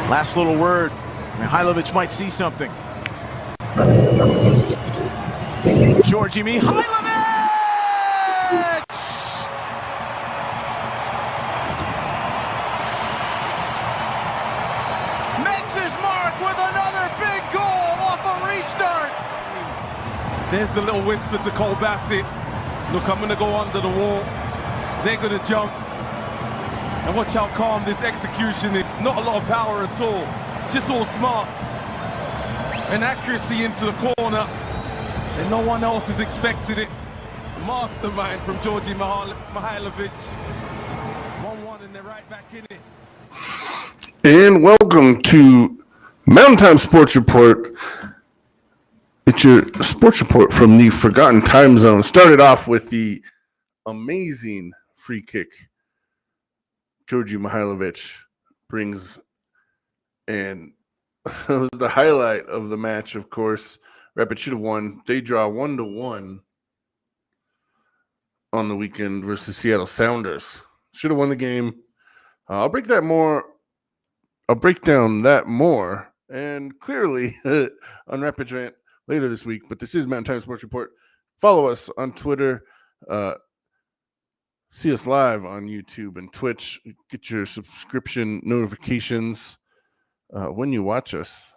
Last little word. Mihailovic might see something. Georgi Mihailovic! Makes his mark with another big goal off a restart. There's the little whisper to Cole Bassett. Look, I'm going to go under the wall. They're going to jump. And watch how calm this execution is. Not a lot of power at all. Just all smarts. And accuracy into the corner. And no one else has expected it. Mastermind from Georgi Mihailovic. 1-1 and they're right back in it. And welcome to Mountain Time Sports Report. It's your sports report from the Forgotten Time Zone. Started off with the amazing free kick Georgi Mihailovic brings, and that was the highlight of the match, of course. Rapid should have won. They draw 1-1 on the weekend versus Seattle Sounders. Should have won the game. I'll break down that more, and clearly on Rapid Rant later this week. But this is Mountain Time Sports Report. Follow us on Twitter. See us live on YouTube and Twitch. Get your subscription notifications when you watch us.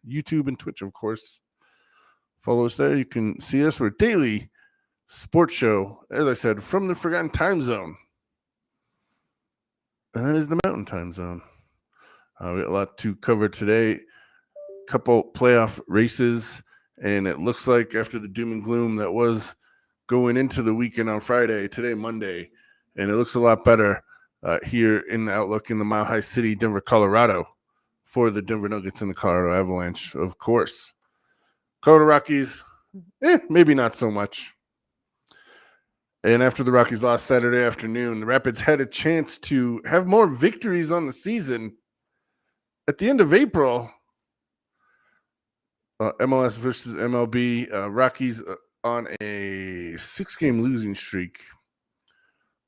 YouTube and Twitch, of course. Follow us there. You can see us. We're a daily sports show, as I said, from the Forgotten Time Zone. And that is the Mountain Time Zone. We got a lot to cover today. Couple playoff races. And it looks like after the doom and gloom that was going into the weekend on Friday, today, Monday, and it looks a lot better here in the outlook in the Mile High City, Denver, Colorado, for the Denver Nuggets and the Colorado Avalanche, of course. Colorado Rockies, maybe not so much. And after the Rockies lost Saturday afternoon, the Rapids had a chance to have more victories on the season. At the end of April, MLS versus MLB, Rockies on a 6-game losing streak,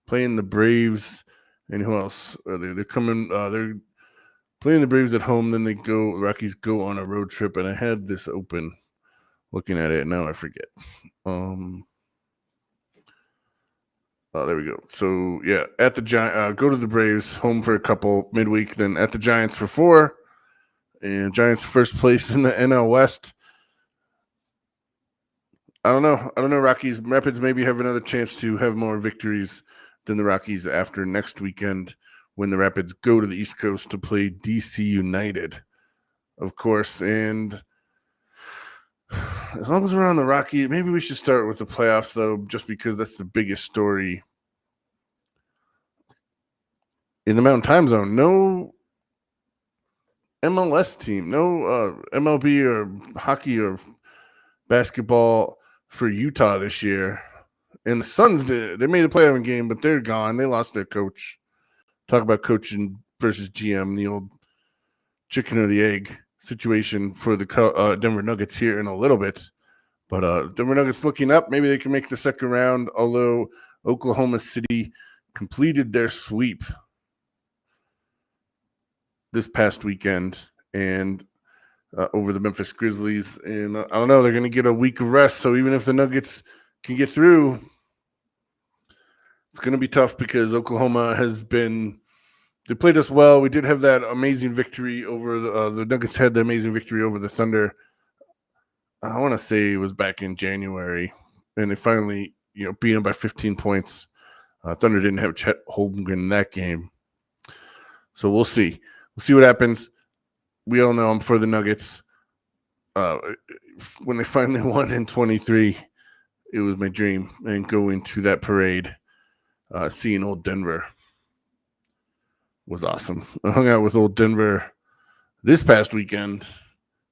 playing the Braves, and who else are they? They're playing the Braves at home, then Rockies go on a road trip, and I had this open looking at it, and now I forget. There we go. So, yeah, at the go to the Braves, home for a couple midweek, then at the Giants for 4, and Giants first place in the NL West. I don't know. Rapids maybe have another chance to have more victories than the Rockies after next weekend when the Rapids go to the East Coast to play DC United, of course. And as long as we're on the Rockies, maybe we should start with the playoffs, though, just because that's the biggest story in the Mountain Time Zone. No MLS team, no MLB or hockey or basketball for Utah this year. And the Suns they made a playoff game, but they're gone. They lost their coach. Talk about coaching versus GM, the old chicken or the egg situation for the Denver Nuggets here in a little bit. But Denver Nuggets looking up. Maybe they can make the second round, although Oklahoma City completed their sweep this past weekend and over the Memphis Grizzlies. And I don't know, they're going to get a week of rest. So even if the Nuggets can get through, it's going to be tough because Oklahoma they played us well. We did have that amazing victory over the Nuggets had the amazing victory over the Thunder. I want to say it was back in January, and they finally, beat them by 15 points. Thunder didn't have Chet Holmgren in that game. So we'll see. We'll see what happens. We all know I'm for the Nuggets. When they finally won in 23, it was my dream. And going to that parade, seeing old Denver was awesome. I hung out with old Denver this past weekend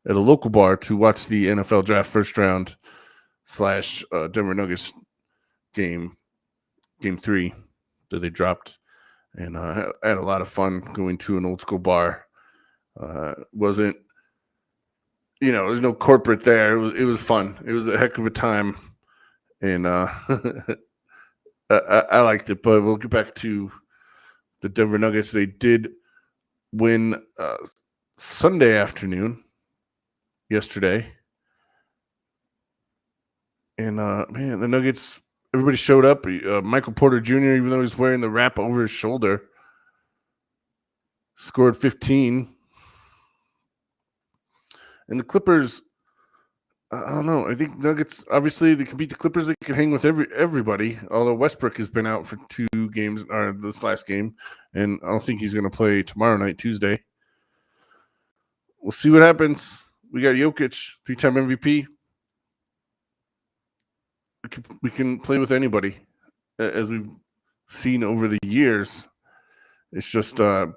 at a local bar to watch the NFL draft first round / Denver Nuggets game 3 that they dropped. And I had a lot of fun going to an old school bar. Wasn't, there's no corporate there. It was fun. It was a heck of a time. And I liked it. But we'll get back to the Denver Nuggets. They did win Sunday afternoon, yesterday. And, man, the Nuggets, everybody showed up. Michael Porter Jr., even though he's wearing the wrap over his shoulder, scored 15. And the Clippers, I don't know. I think Nuggets, obviously, they can beat the Clippers. They can hang with everybody, although Westbrook has been out for 2 games, or this last game, and I don't think he's going to play tomorrow night, Tuesday. We'll see what happens. We got Jokic, 3-time MVP. We can play with anybody, as we've seen over the years. It's just, in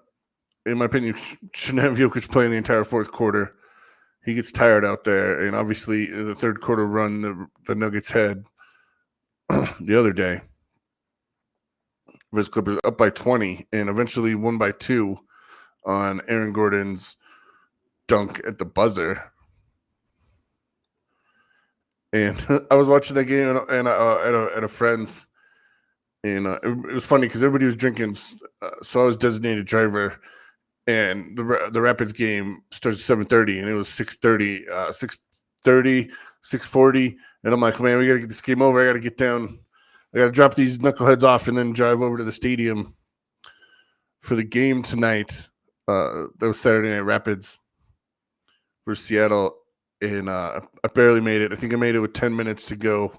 my opinion, shouldn't have Jokic playing the entire fourth quarter. He gets tired out there, and obviously the third quarter run the Nuggets had the other day versus Clippers, up by 20, and eventually won by 2 on Aaron Gordon's dunk at the buzzer. And I was watching that game and at a friend's, and it was funny because everybody was drinking. So I was designated driver, and the Rapids game starts at 7:30, and it was 6:30, 6:30, 6:40, and I'm like, man, we got to get this game over. I got to get down. I got to drop these knuckleheads off and then drive over to the stadium for the game tonight. That was Saturday Night Rapids versus Seattle. And I barely made it. I think I made it with 10 minutes to go.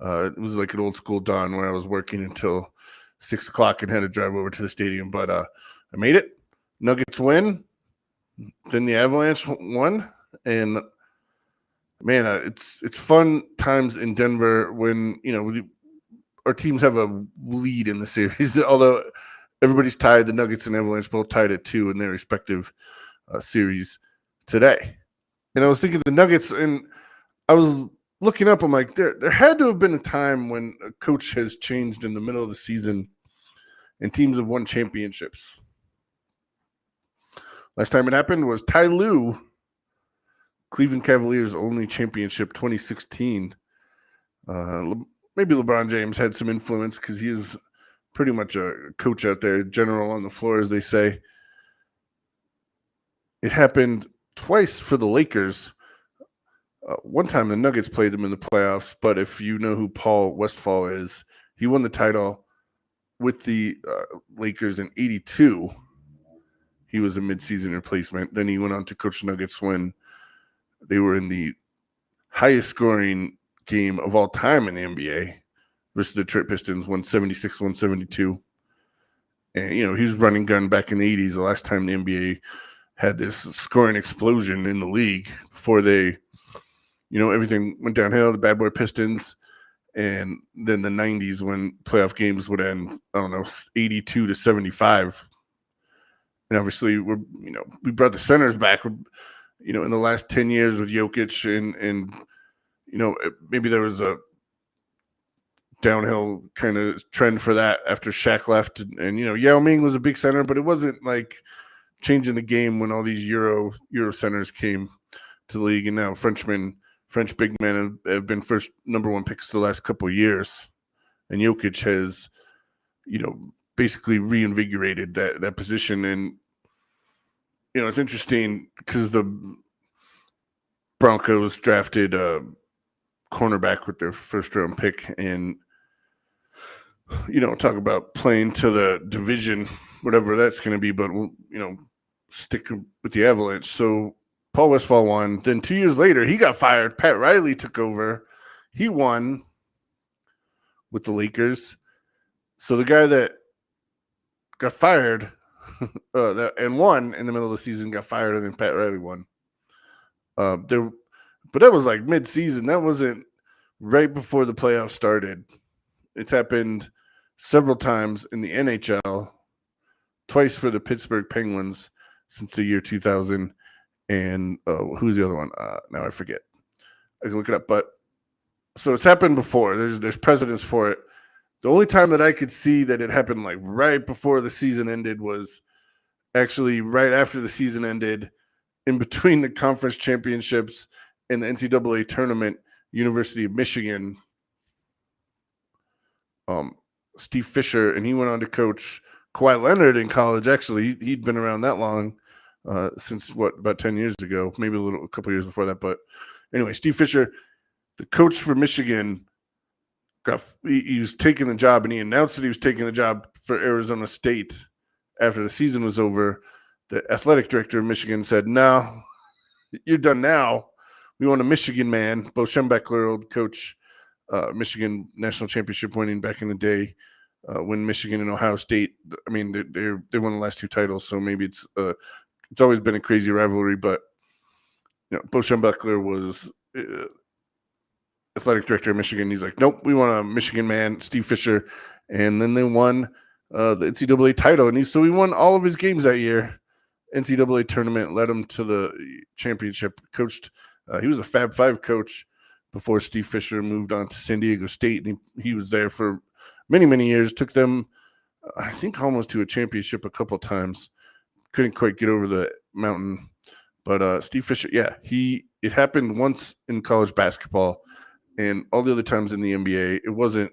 It was like an old school dawn where I was working until 6 o'clock and had to drive over to the stadium. But I made it. Nuggets win. Then the Avalanche won. And, man, it's fun times in Denver when, our teams have a lead in the series. Although everybody's tied. The Nuggets and Avalanche both tied at 2 in their respective series today. And I was thinking the Nuggets, and I was looking up. I'm like, there had to have been a time when a coach has changed in the middle of the season and teams have won championships. Last time it happened was Ty Lue, Cleveland Cavaliers' only championship, 2016. Maybe LeBron James had some influence because he is pretty much a coach out there, general on the floor, as they say. It happened twice for the Lakers. One time the Nuggets played them in the playoffs, but if you know who Paul Westphal is, he won the title with the Lakers in 82. He was a midseason replacement. Then he went on to coach the Nuggets when they were in the highest scoring game of all time in the NBA versus the Detroit Pistons, 176-172. And, he was running gun back in the 80s, the last time the NBA had this scoring explosion in the league before they, everything went downhill, the bad boy Pistons, and then the 90s when playoff games would end, 82-75. And obviously we brought the centers back, in the last 10 years with Jokic and maybe there was a downhill kind of trend for that after Shaq left. And Yao Ming was a big center, but it wasn't like changing the game when all these Euro centers came to the league, and now French big men have been first number 1 picks the last couple of years, and Jokic has, basically reinvigorated that position. And it's interesting because the Broncos drafted a cornerback with their first round pick, and talk about playing to the division, whatever that's going to be, but we'll stick with the Avalanche. So Paul Westphal won. Then 2 years later, he got fired. Pat Riley took over. He won with the Lakers. So the guy that got fired and won in the middle of the season got fired, and then Pat Riley won. But that was like mid-season. That wasn't right before the playoffs started. It's happened several times in the NHL, twice for the Pittsburgh Penguins since the year 2000. And who's the other one? Now I forget. I can look it up. But so it's happened before. There's precedents for it. The only time that I could see that it happened like right before the season ended was actually right after the season ended, in between the conference championships and the NCAA tournament, University of Michigan. Steve Fisher, and he went on to coach Kawhi Leonard in college. Actually, he'd been around that long. since about 10 years ago, maybe a couple years before that. But anyway, Steve Fisher, the coach for Michigan, he was taking the job, and he announced that he was taking the job for Arizona State after the season was over. The athletic director of Michigan said, "No, you're done now. We want a Michigan man." Bo Schembechler, old coach, Michigan national championship winning back in the day, when Michigan and Ohio State. I mean, they won the last 2 titles, so maybe it's always been a crazy rivalry. But Bo Schembechler was athletic director of Michigan. He's like, "Nope, we want a Michigan man, Steve Fisher," and then they won the NCAA title, and he won all of his games that year. NCAA tournament led him to the championship. Coached, he was a Fab Five coach before Steve Fisher moved on to San Diego State, and he was there for many, many years. Took them, I think, almost to a championship a couple times. Couldn't quite get over the mountain, but Steve Fisher, it happened once in college basketball, and all the other times in the NBA, it wasn't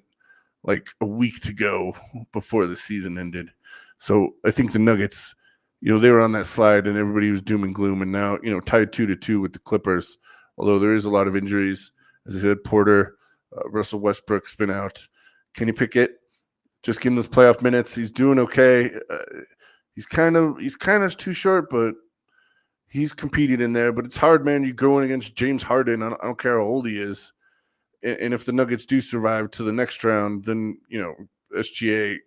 like a week to go before the season ended. So I think the Nuggets, they were on that slide and everybody was doom and gloom. And now, tied 2-2 with the Clippers, although there is a lot of injuries. As I said, Porter, Russell Westbrook's been out. Kenny Pickett, just give him those playoff minutes. He's doing okay. He's kind of too short, but he's competed in there. But it's hard, man. You're going against James Harden. I don't care how old he is. And if the Nuggets do survive to the next round, then, SGA,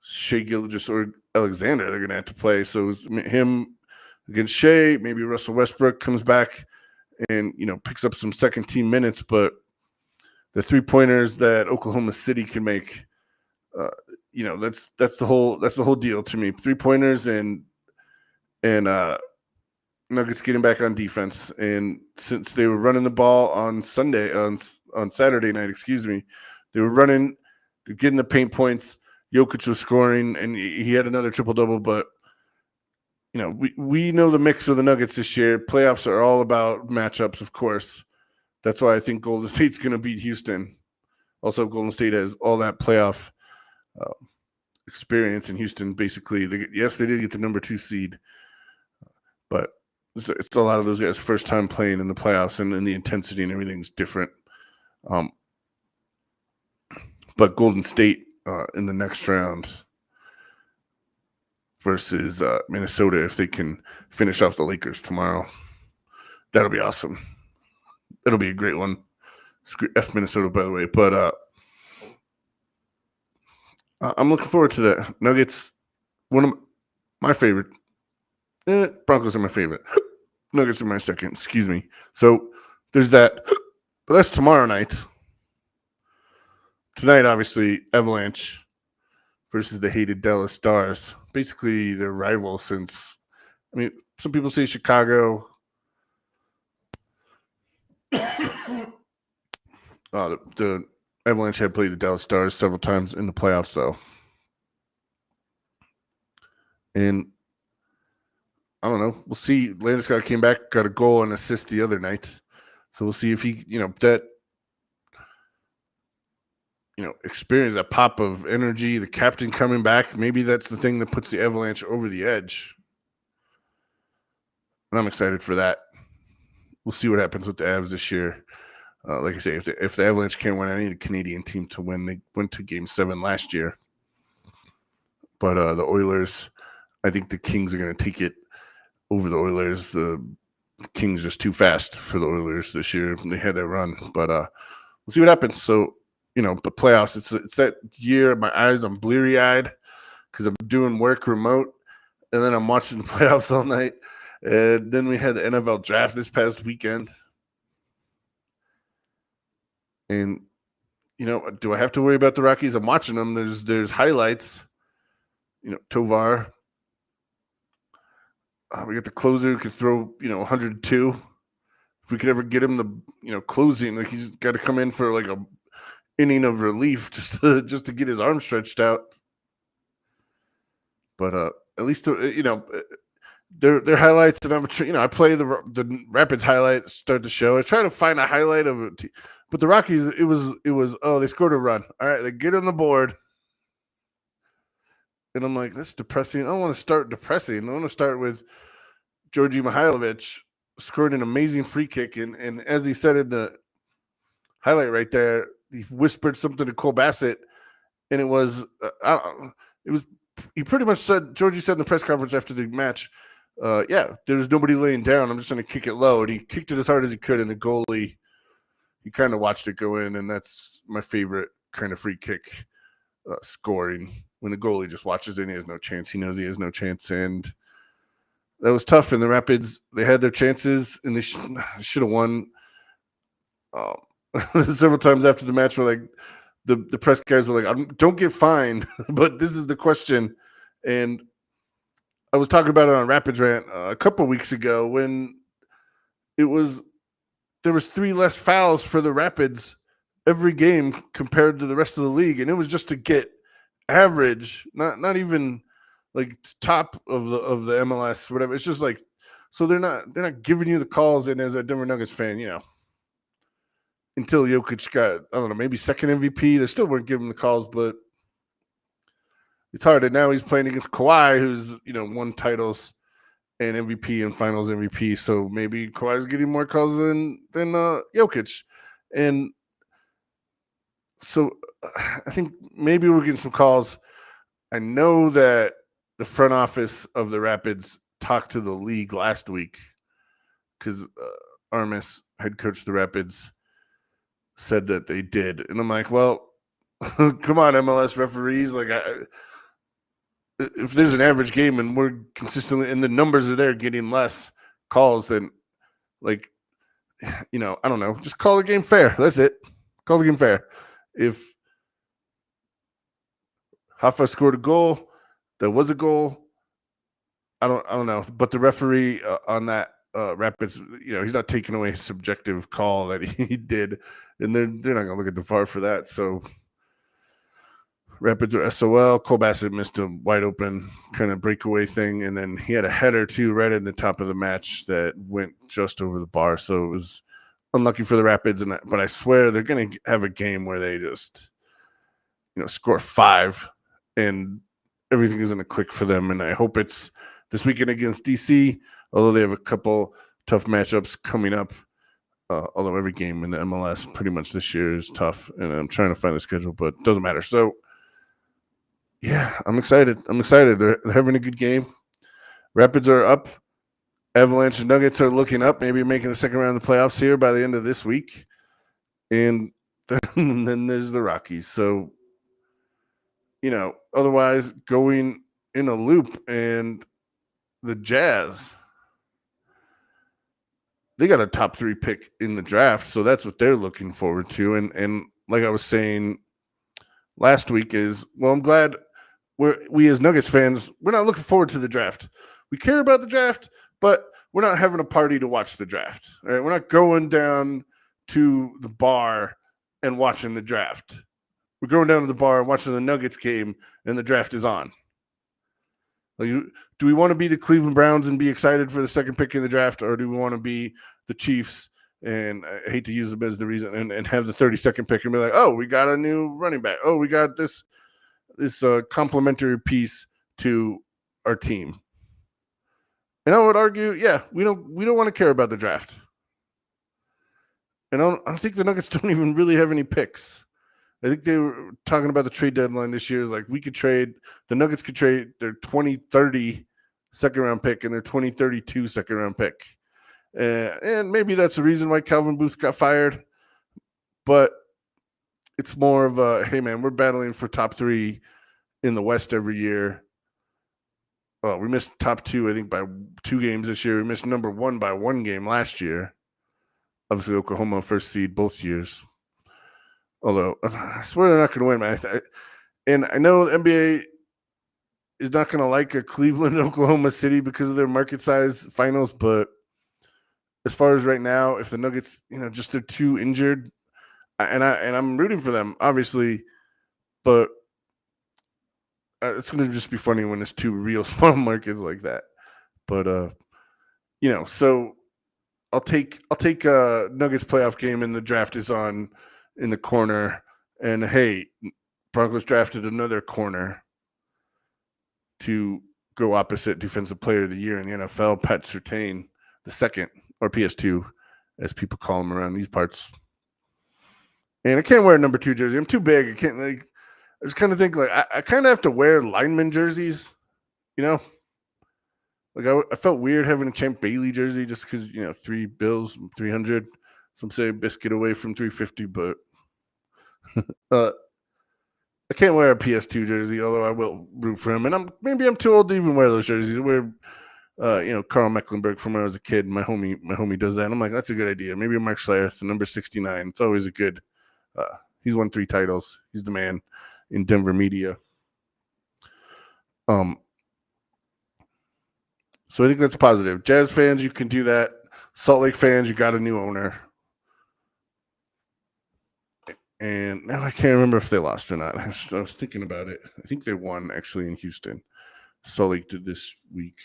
Shea Gilgeous, or Alexander, they're going to have to play. So it's him against Shea, maybe Russell Westbrook comes back and, picks up some second-team minutes. But the three-pointers that Oklahoma City can make, that's the whole deal to me. Three-pointers and Nuggets getting back on defense. And since they were running the ball on Saturday night, they were getting the paint points. Jokic was scoring, and he had another triple-double. But, we know the mix of the Nuggets this year. Playoffs are all about matchups, of course. That's why I think Golden State's going to beat Houston. Also, Golden State has all that playoff experience in Houston, basically. They did get the number 2 seed. But it's a lot of those guys' first time playing in the playoffs, and the intensity and everything's different. But Golden State in the next round versus Minnesota, if they can finish off the Lakers tomorrow, that'll be awesome. It'll be a great one. Screw F Minnesota, by the way. But I'm looking forward to that. Nuggets, one of my favorite. Broncos are my favorite. Nuggets are my second. Excuse me. So there's that. But that's tomorrow night. Tonight, obviously, Avalanche versus the hated Dallas Stars. Basically, they're rivals since, some people say Chicago. The Avalanche had played the Dallas Stars several times in the playoffs, though. And I don't know. We'll see. Landeskog came back, got a goal and assist the other night. So we'll see if he, experience, that pop of energy, the captain coming back. Maybe that's the thing that puts the Avalanche over the edge. And I'm excited for that. We'll see what happens with the Avs this year. Like I say, if the Avalanche can't win, I need a Canadian team to win. They went to Game 7 last year. But the Oilers, I think the Kings are going to take it over the Oilers. The Kings just too fast for the Oilers this year. They had that run. But we'll see what happens. So, but playoffs, it's that year. I'm bleary-eyed because I'm doing work remote. And then I'm watching the playoffs all night. And then we had the NFL draft this past weekend. And, do I have to worry about the Rockies? I'm watching them. There's highlights. Tovar. We got the closer who could throw, 102. If we could ever get him the, closing, like he's got to come in for like a inning of relief just to get his arm stretched out. But at least, their highlights, and I play the Rapids highlights, start the show. I try to find a highlight of it, but the Rockies, it was they scored a run. All right, they get on the board, and I'm like, that's depressing. I don't want to start depressing. I want to start with Georgi Mihailovic scored an amazing free kick, and as he said in the highlight right there, he whispered something to Cole Bassett, and it was he pretty much said, Georgie said in the press conference after the match, there's nobody laying down. I'm just going to kick it low, and he kicked it as hard as he could, and the goalie, he kind of watched it go in, and that's my favorite kind of free kick scoring, when the goalie just watches it and he has no chance. He knows he has no chance, and that was tough. And the Rapids, they had their chances, and they should have won. Several times after the match, were like the press guys were like, "Don't get fined," but this is the question. And I was talking about it on Rapids Rant a couple weeks ago when there was 3 less fouls for the Rapids every game compared to the rest of the league, and it was just to get average, not even like top of the MLS, whatever. It's just like, so they're not giving you the calls. And as a Denver Nuggets fan, until Jokic got, I don't know, maybe second MVP, they still weren't giving the calls, but it's hard. And now he's playing against Kawhi, who's won titles and MVP and Finals MVP. So maybe Kawhi's getting more calls than Jokic, and so I think maybe we're getting some calls. I know that the front office of the Rapids talked to the league last week because Armis, head coach of the Rapids, said that they did. And I'm like, well, come on, MLS referees. Like, if there's an average game and we're consistently, and the numbers are there getting less calls, then, like, I don't know. Just call the game fair. That's it. Call the game fair. If Hoffa scored a goal, there was a goal. I don't know. But the referee on that Rapids, he's not taking away his subjective call that he did, and they're not going to look at the VAR for that. So Rapids are SOL. Cole Bassett missed a wide open kind of breakaway thing, and then he had a header too right at the top of the match that went just over the bar. So it was unlucky for the Rapids, but I swear they're going to have a game where they just score 5 and everything is going to click for them. And I hope it's this weekend against DC, although they have a couple tough matchups coming up. Although every game in the MLS pretty much this year is tough, and I'm trying to find the schedule, but it doesn't matter. So, yeah, I'm excited. They're having a good game. Rapids are up. Avalanche and Nuggets are looking up, maybe making the second round of the playoffs here by the end of this week. And then there's the Rockies. So, otherwise going in a loop, and the Jazz, they got a top 3 pick in the draft, so that's what they're looking forward to. And like I was saying last week I'm glad we as Nuggets fans, we're not looking forward to the draft. We care about the draft, but we're not having a party to watch the draft. All right? We're not going down to the bar and watching the draft. We're going down to the bar and watching the Nuggets game, and the draft is on. Do we want to be the Cleveland Browns and be excited for the second pick in the draft, or do we want to be the Chiefs, and I hate to use them as the reason, and have the 32nd pick and be like, oh, we got a new running back. Oh, we got this complementary piece to our team. And I would argue, we don't want to care about the draft. And I think the Nuggets don't even really have any picks. I think they were talking about the trade deadline this year. Is like the Nuggets could trade their 2030 second round pick and their 2032 second round pick. And maybe that's the reason why Calvin Booth got fired. But it's more of a, hey, man, we're battling for top 3 in the West every year. Well, we missed top 2, I think, by 2 games this year. We missed number 1 by 1 game last year. Obviously, Oklahoma first seed both years. Although, I swear they're not going to win, man. And I know the NBA is not going to like a Cleveland and Oklahoma City because of their market size finals. But as far as right now, if the Nuggets, just they're too injured, and I'm rooting for them, obviously, but it's going to just be funny when it's 2 real small markets like that. But so I'll take a Nuggets playoff game, and the draft is on in the corner, and hey, Broncos drafted another corner to go opposite defensive player of the year in the NFL, Pat Surtain, the second, or PS2, as people call him around these parts. And I can't wear a number 2 jersey. I'm too big. I can't, like, I just kind of think, like, I kind of have to wear lineman jerseys, you know? Like, I felt weird having a Champ Bailey jersey just because, 3 bills, 300. Some say biscuit away from 350, but I can't wear a PS2 jersey, although I will root for him. And maybe I'm too old to even wear those jerseys. I wear, Carl Mecklenburg from when I was a kid. My homie does that. And I'm like, that's a good idea. Maybe Mark Schlereth, number 69. It's always a good. He's won 3 titles. He's the man in Denver media. So I think that's positive. Jazz fans, you can do that. Salt Lake fans, you got a new owner. And now I can't remember if they lost or not. I was thinking about it. I think they won, actually, in Houston. Salt Lake did this week.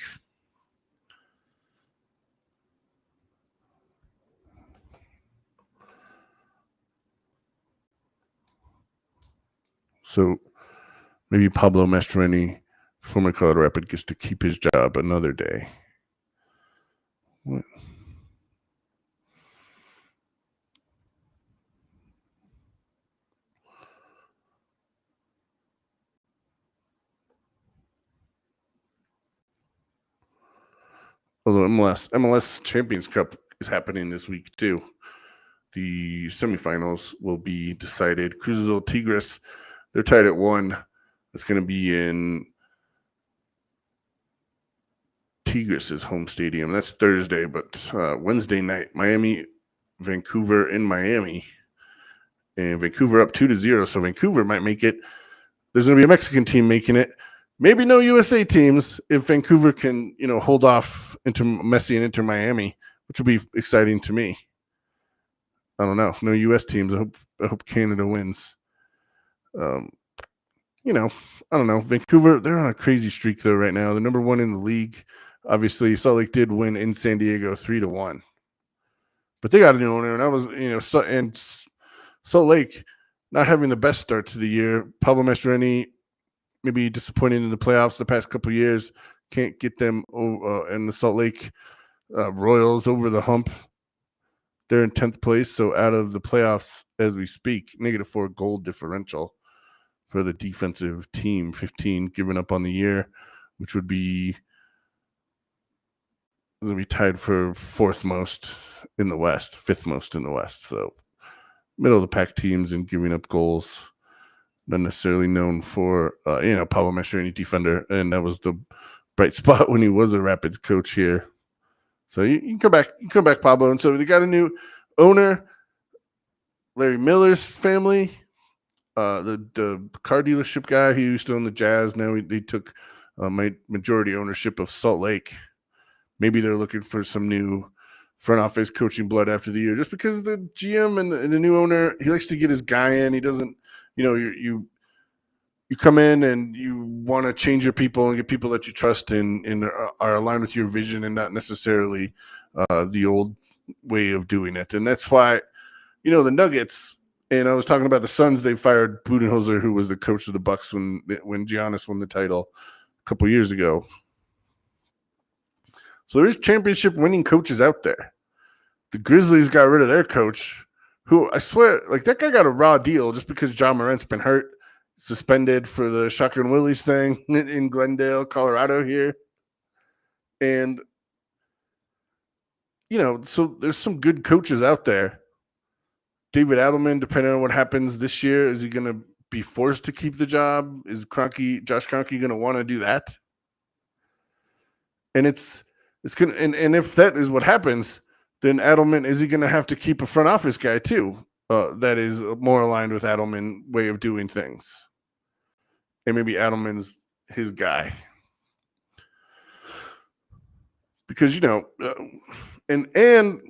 So maybe Pablo Mastroeni, former Colorado Rapid, gets to keep his job another day. What? Although MLS Champions Cup is happening this week too. The semifinals will be decided. Cruz Azul Tigres, they're tied at 1. It's going to be in Tigres' home stadium. That's Thursday, but Wednesday night, Miami, Vancouver in Miami. And Vancouver up 2-0, so Vancouver might make it. There's going to be a Mexican team making it. Maybe no USA teams if Vancouver can, hold off Inter Messi and Inter Miami, which would be exciting to me. I don't know. No U.S. teams. I hope Canada wins. I don't know. Vancouver, they're on a crazy streak though right now. They're number 1 in the league. Obviously, Salt Lake did win in San Diego 3-1, but they got a new owner, and I was, and Salt Lake not having the best start to the year. Pablo Mastroeni maybe disappointing in the playoffs the past couple of years. Can't get them and the Salt Lake Royals over the hump. They're in 10th place, so out of the playoffs as we speak, -4 goal differential for the defensive team, 15 given up on the year, which would be tied for 4th most in the West, 5th most in the West. So middle of the pack teams and giving up goals. Not necessarily known for, Pablo Mastroeni defender, and that was the bright spot when he was a Rapids coach here. So you can come back, Pablo. And so they got a new owner, Larry Miller's family, the car dealership guy who used to own the Jazz. Now they took majority ownership of Salt Lake. Maybe they're looking for some new front office coaching blood after the year, just because the GM and the new owner, he likes to get his guy in. He doesn't, you come in and you want to change your people and get people that you trust and are aligned with your vision and not necessarily the old way of doing it. And that's why, the Nuggets, and I was talking about the Suns, they fired Budenholzer, who was the coach of the Bucks when Giannis won the title a couple years ago. So there's championship winning coaches out there. The Grizzlies got rid of their coach, who I swear, like, that guy got a raw deal just because John Morant's been hurt. Suspended for the Shotgun Willies thing in Glendale, Colorado here. And, so there's some good coaches out there. David Adelman, depending on what happens this year, is he going to be forced to keep the job? Is Josh Kroenke going to want to do that? And it's going to, and if that is what happens, then Adelman, is he going to have to keep a front office guy too? That is more aligned with Adelman's way of doing things. And maybe Adelman's his guy. Because, and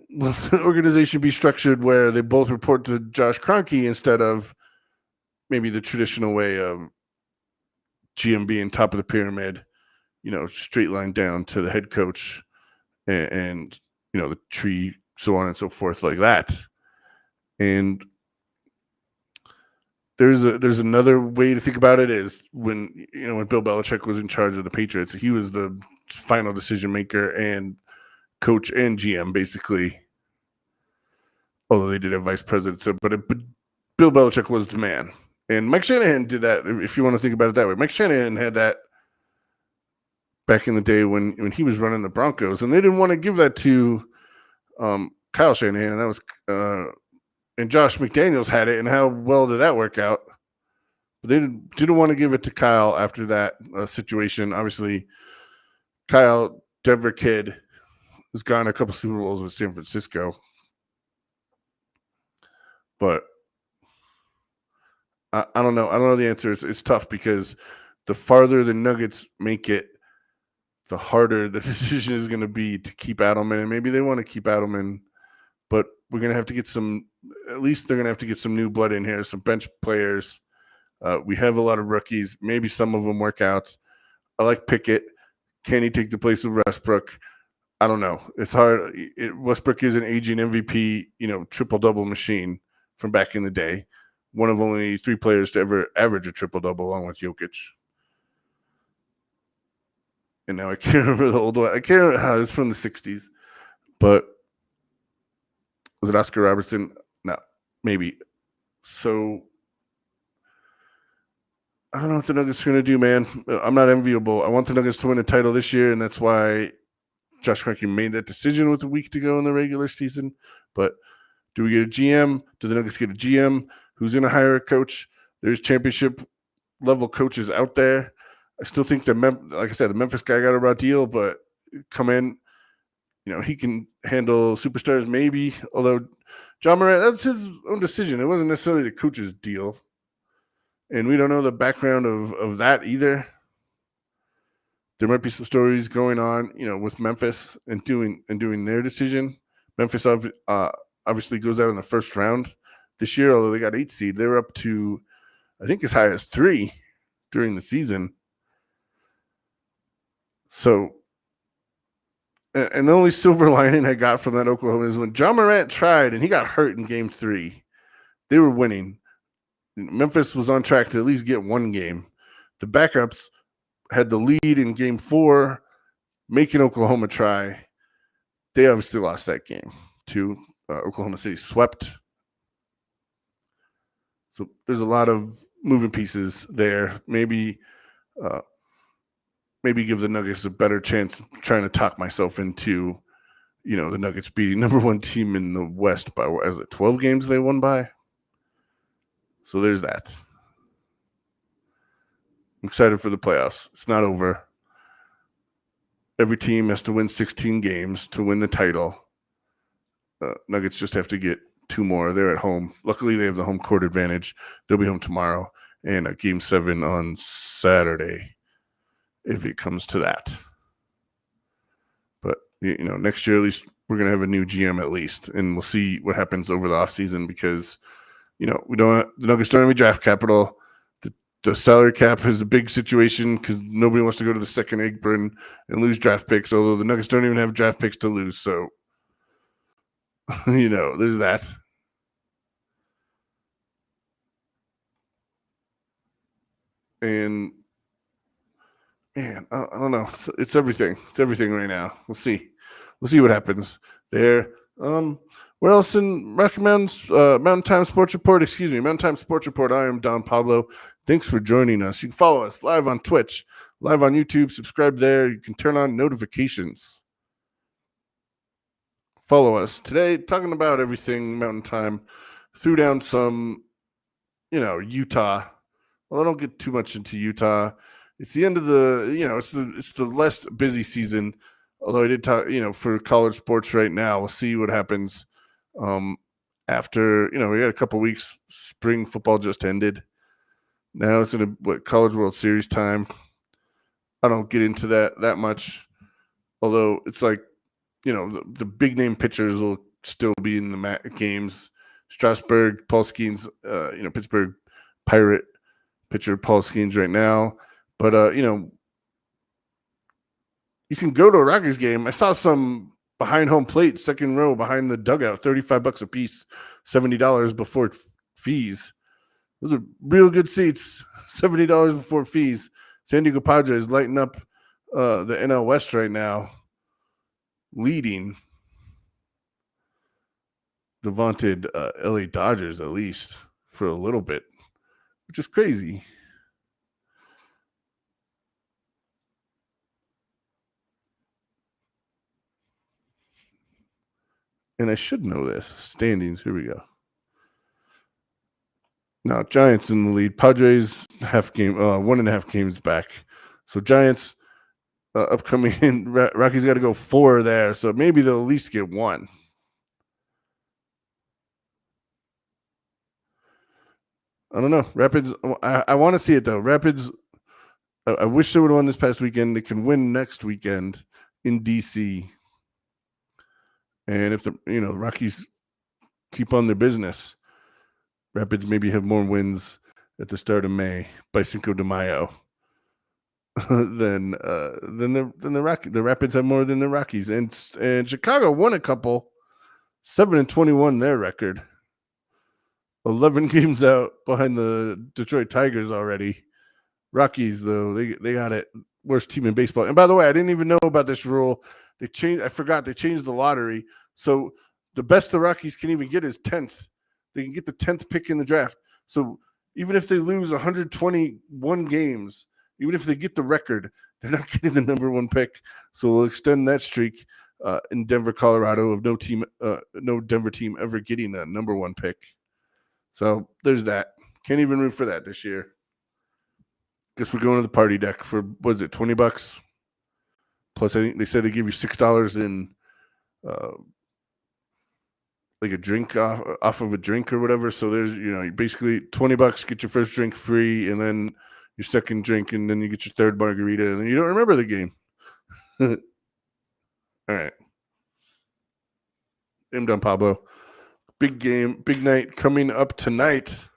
the organization be structured where they both report to Josh Kroenke instead of maybe the traditional way of GM being top of the pyramid, straight line down to the head coach and the tree, so on and so forth like that. And there's another way to think about it is when Bill Belichick was in charge of the Patriots, he was the final decision maker and coach and GM basically. Although they did have vice presidents, but Bill Belichick was the man, and Mike Shanahan did that. If you want to think about it that way, Mike Shanahan had that back in the day when he was running the Broncos, and they didn't want to give that to Kyle Shanahan, and that was and Josh McDaniels had it, and how well did that work out? But they didn't want to give it to Kyle after that situation. Obviously, Kyle, Denver kid, has gotten a couple Super Bowls with San Francisco. But I don't know. I don't know the answer. It's tough because the farther the Nuggets make it, the harder the decision is going to be to keep Adelman. And maybe they want to keep Adelman, but we're going to have to get at least they're going to have to get some new blood in here, some bench players. We have a lot of rookies. Maybe some of them work out. I like Pickett. Can he take the place of Westbrook? I don't know. It's hard. Westbrook is an aging MVP, triple-double machine from back in the day. One of only 3 players to ever average a triple-double along with Jokic. And now I can't remember the old one. I can't remember how it's from the 60s. But was it Oscar Robertson? No, maybe. So I don't know what the Nuggets are going to do, man. I'm not enviable. I want the Nuggets to win a title this year, and that's why Josh Kroenke made that decision with a week to go in the regular season. But do we get a GM? Do the Nuggets get a GM? Who's going to hire a coach? There's championship-level coaches out there. I still think like I said, the Memphis guy got a raw deal, but come in, he can handle superstars maybe. Although John Morant, that's his own decision. It wasn't necessarily the coach's deal. And we don't know the background of that either. There might be some stories going on, with Memphis and doing their decision. Memphis obviously goes out in the first round this year, although they got 8 seed. They were up to, I think, as high as 3 during the season. So, and the only silver lining I got from that Oklahoma is when John Morant tried and he got hurt in game 3, they were winning. Memphis was on track to at least get 1 game. The backups had the lead in game 4, making Oklahoma try. They obviously lost that game to Oklahoma City, swept. So there's a lot of moving pieces there. Maybe give the Nuggets a better chance trying to talk myself into, the Nuggets beating number 1 team in the West by, 12 games they won by? So there's that. I'm excited for the playoffs. It's not over. Every team has to win 16 games to win the title. Nuggets just have to get 2 more. They're at home. Luckily, they have the home court advantage. They'll be home tomorrow. And a Game 7 on Saturday, if it comes to that. But, next year at least we're going to have a new GM at least. And we'll see what happens over the offseason because, the Nuggets don't have any draft capital. The salary cap is a big situation because nobody wants to go to the second apron and lose draft picks, although the Nuggets don't even have draft picks to lose. So, there's that. And, man, I don't know. It's everything. It's everything right now. We'll see. We'll see what happens there. Where else in Rocky Mountains? Mountain Time Sports Report. Excuse me, Mountain Time Sports Report. I am Don Pablo. Thanks for joining us. You can follow us live on Twitch, live on YouTube. Subscribe there. You can turn on notifications. Follow us today. Talking about everything Mountain Time. Threw down some, Utah. Well, I don't get too much into Utah. It's the end of the, it's the less busy season. Although I did talk, for college sports right now. We'll see what happens. After, we got a couple weeks, spring football just ended. Now it's in College World Series time. I don't get into that much. Although it's like, the big name pitchers will still be in the games. Strasburg, Paul Skeens, Pittsburgh Pirate pitcher Paul Skeens right now. But, you can go to a Rockies game. I saw some behind home plate, second row behind the dugout, $35 a piece, $70 before fees. Those are real good seats. $70 before fees. San Diego Padres lighting up the NL West right now, leading the vaunted LA Dodgers, at least for a little bit, which is crazy. And I should know this. Standings, here we go. Now, Giants in the lead. Padres half game, 1.5 games back. So Giants upcoming. Rockies got to go 4 there, so maybe they'll at least get 1. I don't know. Rapids. I want to see it though. Rapids. I wish they would have won this past weekend. They can win next weekend in DC. And if the Rockies keep on their business, Rapids maybe have more wins at the start of May by Cinco de Mayo than the Rockies. The Rapids have more than the Rockies, and Chicago won a couple, 7-21 their record, 11 games out behind the Detroit Tigers already. Rockies though they got it, worst team in baseball. And by the way, I didn't even know about this rule. They changed the lottery, so the best the Rockies can even get is 10th. They can get the 10th pick in the draft. So even if they lose 121 games, even if they get the record, they're not getting the number 1 pick. So we'll extend that streak in Denver, Colorado, of no Denver team ever getting a number 1 pick. So there's that. Can't even root for that this year. Guess we're going to the party deck for, what is it, $20? Plus, I think they said they give you $6 in like a drink off of a drink or whatever. So there's, basically $20, get your first drink free, and then your second drink, and then you get your third margarita, and then you don't remember the game. All right. I'm done, Pablo. Big game, big night coming up tonight.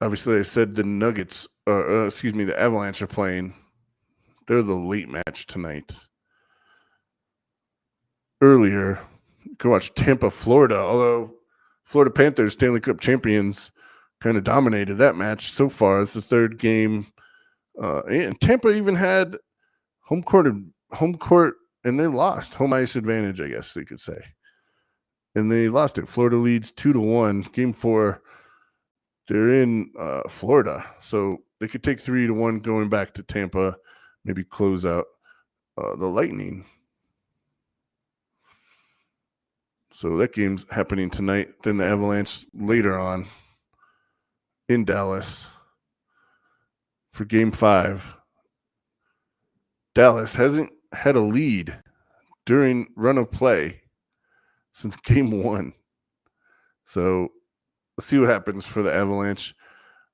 Obviously, I said the Nuggets, the Avalanche are playing. They're the late match tonight. Earlier, you can watch Tampa, Florida, although Florida Panthers, Stanley Cup champions, kind of dominated that match so far. It's the third game. And Tampa even had home court, and they lost. Home ice advantage, I guess they could say. And they lost it. Florida leads 2-1. Game 4, they're in Florida. So they could take 3-1 going back to Tampa, maybe close out the Lightning. So that game's happening tonight. Then the Avalanche later on in Dallas for Game 5. Dallas hasn't had a lead during run of play since Game 1. So let's see what happens for the Avalanche.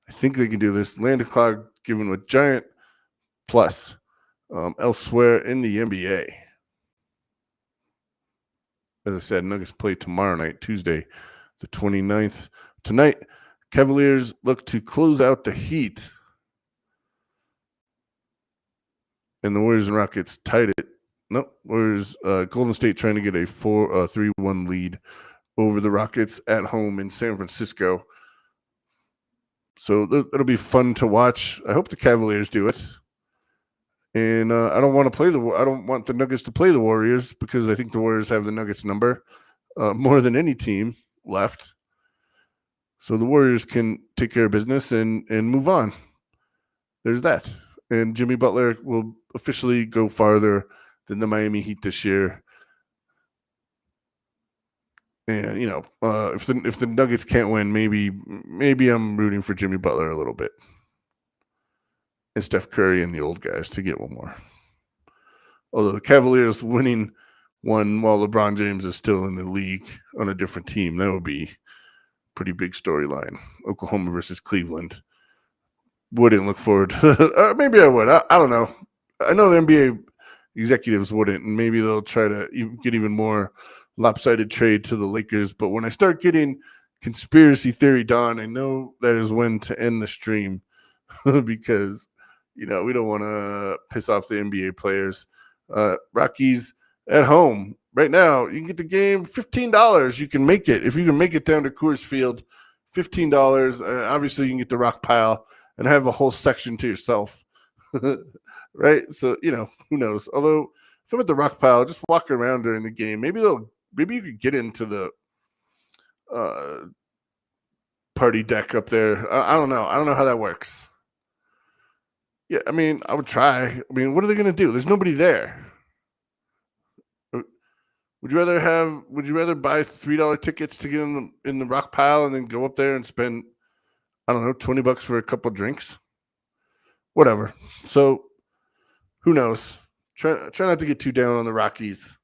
I think they can do this. Landeskog given a giant plus elsewhere in the NBA. As I said, Nuggets play tomorrow night, Tuesday, the 29th. Tonight, Cavaliers look to close out the Heat. And the Warriors and Rockets tied it. Nope. Warriors, Golden State trying to get a 3-1 lead over the Rockets at home in San Francisco. So it'll be fun to watch. I hope the Cavaliers do it. And I don't want the Nuggets to play the Warriors because I think the Warriors have the Nuggets number more than any team left. So the Warriors can take care of business and move on. There's that. And Jimmy Butler will officially go farther than the Miami Heat this year. And if the Nuggets can't win, maybe I'm rooting for Jimmy Butler a little bit. And Steph Curry and the old guys to get one more. Although the Cavaliers winning one while LeBron James is still in the league on a different team, that would be a pretty big storyline. Oklahoma versus Cleveland. Wouldn't look forward to maybe I would. I don't know. I know the NBA executives wouldn't, and maybe they'll try to get even more lopsided trade to the Lakers. But when I start getting conspiracy theory done, I know that is when to end the stream because we don't want to piss off the NBA players. Rockies at home. right now, you can get the game $15. You can make it. If you can make it down to Coors Field, $15. Obviously, you can get the rock pile and have a whole section to yourself. Right? So, who knows? Although, if I'm at the rock pile, just walk around during the game. Maybe you could get into the party deck up there. I don't know. I don't know how that works. Yeah, I mean, I would try. I mean, what are they going to do? There's nobody there. Would you rather buy $3 tickets to get in the rock pile and then go up there and spend, I don't know, $20 for a couple drinks? Whatever. So who knows? Try not to get too down on the Rockies.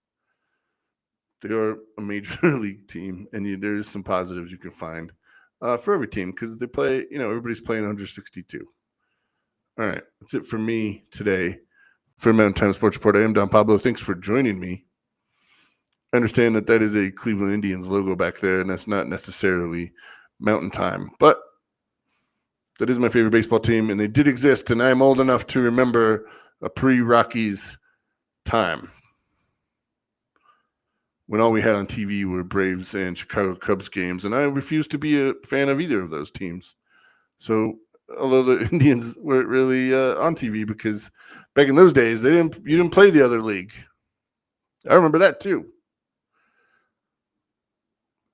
They are a major league team, and there's some positives you can find for every team because they play. Everybody's playing 162. All right, that's it for me today for Mountain Time Sports Report. I am Don Pablo. Thanks for joining me. I understand that is a Cleveland Indians logo back there, and that's not necessarily Mountain Time, but that is my favorite baseball team, and they did exist, and I'm old enough to remember a pre-Rockies time when all we had on TV were Braves and Chicago Cubs games, and I refused to be a fan of either of those teams. So, although the Indians weren't really on TV because back in those days, you didn't play the other league. I remember that too.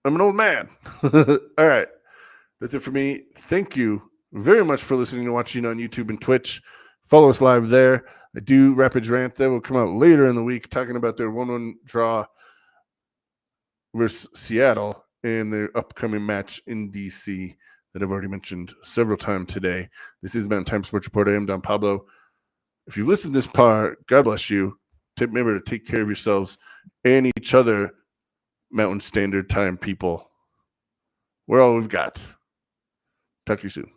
I'm an old man. All right. That's it for me. Thank you very much for listening and watching on YouTube and Twitch. Follow us live there. I do Rapids Rant. That will come out later in the week talking about their 1-1 draw versus Seattle and their upcoming match in D.C. that I've already mentioned several times today. This is Mountain Time Sports Report. I am Don Pablo. If you've listened to this part, God bless you. Remember to take care of yourselves and each other, Mountain Standard Time people. We're all we've got. Talk to you soon.